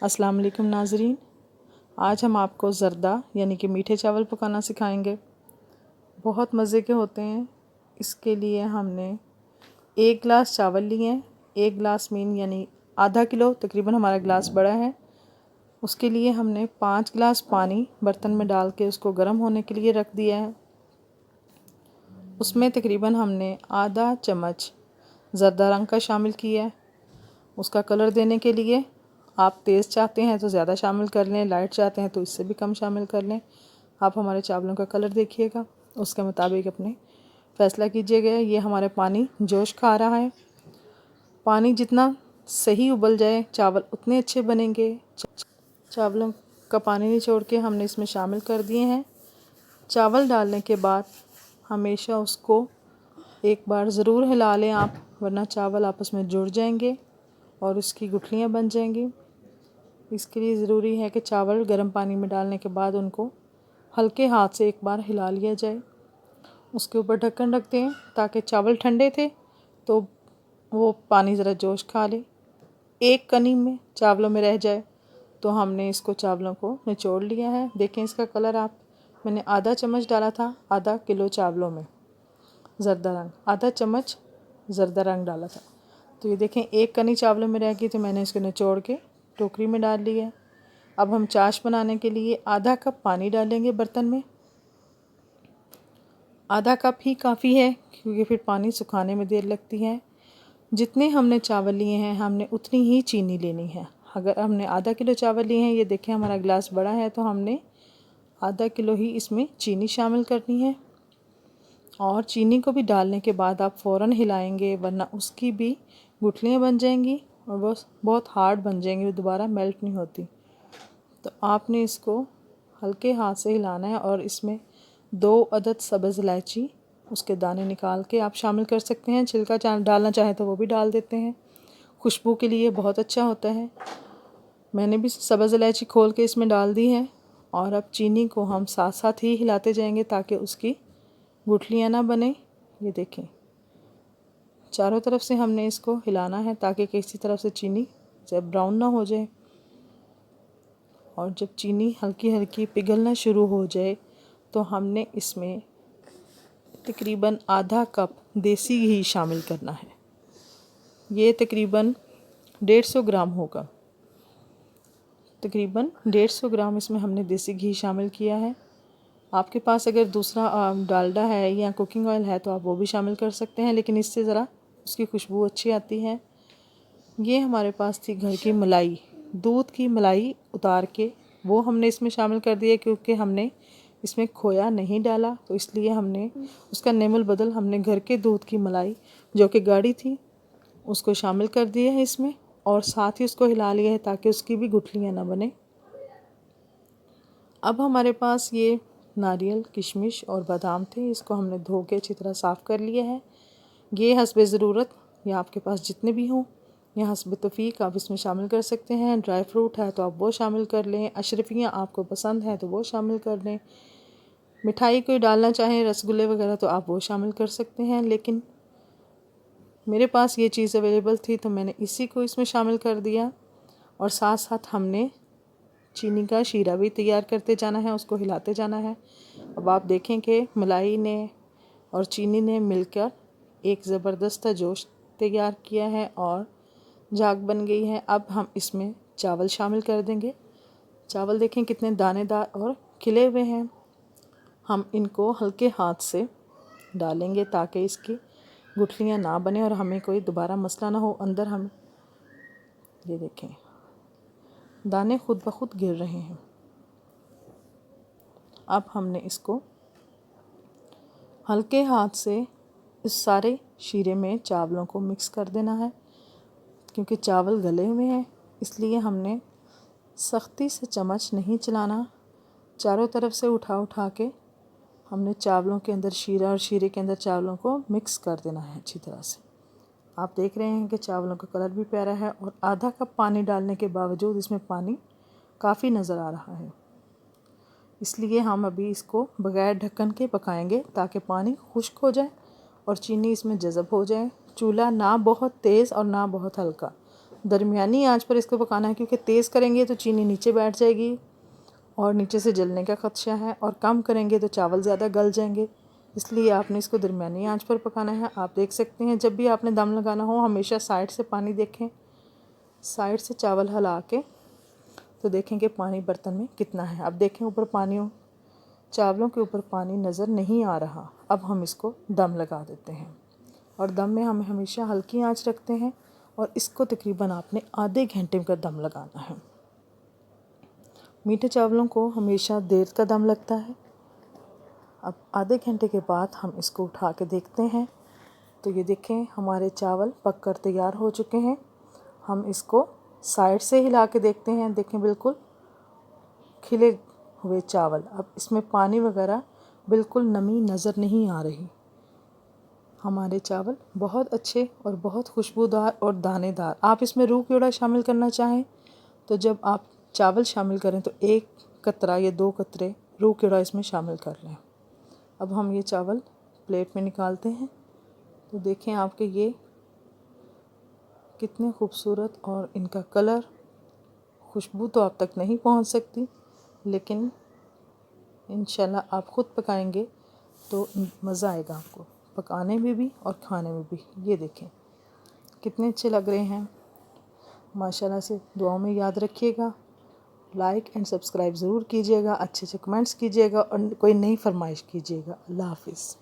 अस्सलाम वालेकुम नाज़रीन। आज हम आपको ज़र्दा यानी कि मीठे चावल पकाना सिखाएंगे। बहुत मज़े के होते हैं। इसके लिए हमने 1 गिलास चावल लिए हैं। 1 गिलास मीन यानी आधा किलो, तकरीबन हमारा गिलास बड़ा है। उसके लिए हमने 5 गिलास पानी बर्तन में डाल के उसको गर्म होने के लिए रख दिया है। उसमें तकरीबन हमने आधा चम्मच ज़र्दा रंग का शामिल किया है। उसका कलर देने के लिए आप तेज़ चाहते हैं तो ज़्यादा शामिल कर लें, लाइट चाहते हैं तो इससे भी कम शामिल कर लें। आप हमारे चावलों का कलर देखिएगा, उसके मुताबिक अपने फ़ैसला कीजिएगा। ये हमारे पानी जोश खा रहा है। पानी जितना सही उबल जाए चावल उतने अच्छे बनेंगे। चावलों का पानी निचोड़ के हमने इसमें शामिल कर दिए हैं। चावल डालने के बाद हमेशा उसको एक बार ज़रूर हिला लें आप, वरना चावल आपस में जुड़ जाएंगे और उसकी गुठलियाँ बन जाएंगी। इसके लिए ज़रूरी है कि चावल गर्म पानी में डालने के बाद उनको हल्के हाथ से एक बार हिला लिया जाए। उसके ऊपर ढक्कन रख दें ताकि चावल ठंडे थे तो वो पानी ज़रा जोश खा ले, एक कनी में चावलों में रह जाए। तो हमने इसको चावलों को निचोड़ लिया है। देखें इसका कलर आप, मैंने आधा चम्मच डाला था आधा किलो चावलों में ज़र्दा रंग, आधा चम्मच ज़र्दा रंग डाला था। तो ये देखें एक कनी चावलों में रह गई, तो मैंने इसको निचोड़ के टोकरी में डाल लिया है। अब हम चाश बनाने के लिए आधा कप पानी डालेंगे बर्तन में। आधा कप ही काफ़ी है क्योंकि फिर पानी सुखाने में देर लगती है। जितने हमने चावल लिए हैं हमने उतनी ही चीनी लेनी है। अगर हमने आधा किलो चावल लिए हैं, ये देखें हमारा गिलास बड़ा है, तो हमने आधा किलो ही इसमें चीनी शामिल करनी है। और चीनी को भी डालने के बाद आप फ़ौरन हिलाएंगे, वरना उसकी भी गुठलियाँ बन जाएंगी और वो बहुत हार्ड बन जाएंगी, वो दोबारा मेल्ट नहीं होती। तो आपने इसको हल्के हाथ से हिलाना है। और इसमें 2 अदद सब्ज़ इलायची, उसके दाने निकाल के आप शामिल कर सकते हैं। छिलका डालना चाहें तो वो भी डाल देते हैं, खुशबू के लिए बहुत अच्छा होता है। मैंने भी सब्ज़ इलायची खोल के इसमें डाल दी है। और अब चीनी को हम साथ साथ ही हिलाते जाएंगे ताकि उसकी गुठलियाँ ना बने। ये देखें चारों तरफ से हमने इसको हिलाना है ताकि किसी तरफ से चीनी जब ब्राउन ना हो जाए। और जब चीनी हल्की हल्की पिघलना शुरू हो जाए तो हमने इसमें तकरीबन आधा कप देसी घी शामिल करना है। ये तकरीबन 150 ग्राम होगा। तकरीबन 150 ग्राम इसमें हमने देसी घी शामिल किया है। आपके पास अगर दूसरा डालडा है या कुकिंग ऑयल है तो आप वो भी शामिल कर सकते हैं, लेकिन इससे ज़रा उसकी खुशबू अच्छी आती है। ये हमारे पास थी घर की मलाई, दूध की मलाई उतार के वो हमने इसमें शामिल कर दिया क्योंकि हमने इसमें खोया नहीं डाला, तो इसलिए हमने उसका नेमल बदल हमने घर के दूध की मलाई जो कि गाढ़ी थी उसको शामिल कर दिया है इसमें। और साथ ही उसको हिला लिया है ताकि उसकी भी गुठलियाँ ना बने। अब हमारे पास ये नारियल, किशमिश और बादाम थे, इसको हमने धो के अच्छी तरह साफ़ कर लिया है। ये हस्बे ज़रूरत या आपके पास जितने भी हों या हस्बे तौफीक आप इसमें शामिल कर सकते हैं। ड्राई फ्रूट है तो आप वो शामिल कर लें, अशरफियाँ आपको पसंद है तो वो शामिल कर लें। मिठाई कोई डालना चाहें, रसगुल्ले वगैरह, तो आप वो शामिल कर सकते हैं। लेकिन मेरे पास ये चीज़ अवेलेबल थी तो मैंने इसी को इसमें शामिल कर दिया। और साथ साथ हमने चीनी का शीरा भी तैयार करते जाना है, उसको हिलाते जाना है। अब आप देखें कि मलाई ने और चीनी ने मिलकर एक ज़बरदस्त जोश तैयार किया है और झाग बन गई है। अब हम इसमें चावल शामिल कर देंगे। चावल देखें कितने दानेदार और खिले हुए हैं। हम इनको हल्के हाथ से डालेंगे ताकि इसकी गुठलियाँ ना बने और हमें कोई दोबारा मसला ना हो अंदर। हम ये देखें दाने खुद ब खुद गिर रहे हैं। अब हमने इसको हल्के हाथ से इस सारे शीरे में चावलों को मिक्स कर देना है। क्योंकि चावल गले हुए हैं इसलिए हमने सख्ती से चम्मच नहीं चलाना, चारों तरफ से उठा उठा के हमने चावलों के अंदर शीरा और शीरे के अंदर चावलों को मिक्स कर देना है अच्छी तरह से। आप देख रहे हैं कि चावलों का कलर भी प्यारा है और आधा कप पानी डालने के बावजूद इसमें पानी काफ़ी नज़र आ रहा है। इसलिए हम अभी इसको बग़ैर ढक्कन के पकाएंगे ताकि पानी खुश्क हो जाए और चीनी इसमें जज़ब हो जाए। चूल्हा ना बहुत तेज़ और ना बहुत हल्का, दरमियानी आंच पर इसको पकाना है, क्योंकि तेज़ करेंगे तो चीनी नीचे बैठ जाएगी और नीचे से जलने का खदशा है, और कम करेंगे तो चावल ज़्यादा गल जाएंगे। इसलिए आपने इसको दरमियानी आंच पर पकाना है। आप देख सकते हैं, जब भी आपने दम लगाना हो हमेशा साइड से पानी देखें, साइड से चावल हिला के तो देखें कि पानी बर्तन में कितना है। अब देखें ऊपर पानी, चावलों के ऊपर पानी नज़र नहीं आ रहा। अब हम इसको दम लगा देते हैं, और दम में हम हमेशा हल्की आंच रखते हैं, और इसको तकरीबन आपने आधे घंटे का दम लगाना है। मीठे चावलों को हमेशा देर का दम लगता है। अब आधे घंटे के बाद हम इसको उठा के देखते हैं, तो ये देखें हमारे चावल पक कर तैयार हो चुके हैं। हम इसको साइड से हिला के देखते हैं, देखें बिल्कुल खिले हुए चावल। अब इसमें पानी वगैरह बिल्कुल नमी नज़र नहीं आ रही। हमारे चावल बहुत अच्छे और बहुत खुशबूदार और दानेदार। आप इसमें रूह कीड़ा शामिल करना चाहें तो जब आप चावल शामिल करें तो 1 कतरा या 2 कतरे रूह कीड़ा इसमें शामिल कर लें। अब हम ये चावल प्लेट में निकालते हैं, तो देखें आपके ये कितने खूबसूरत, और इनका कलर, खुशबू तो आप तक नहीं पहुंच सकती, लेकिन इंशाल्लाह आप ख़ुद पकाएंगे तो मज़ा आएगा आपको पकाने में भी और खाने में भी। ये देखें कितने अच्छे लग रहे हैं माशाल्लाह से। दुआओं में याद रखिएगा, लाइक एंड सब्सक्राइब ज़रूर कीजिएगा, अच्छे अच्छे कमेंट्स कीजिएगा, और कोई नई फरमाइश कीजिएगा। अल्लाह हाफिज़।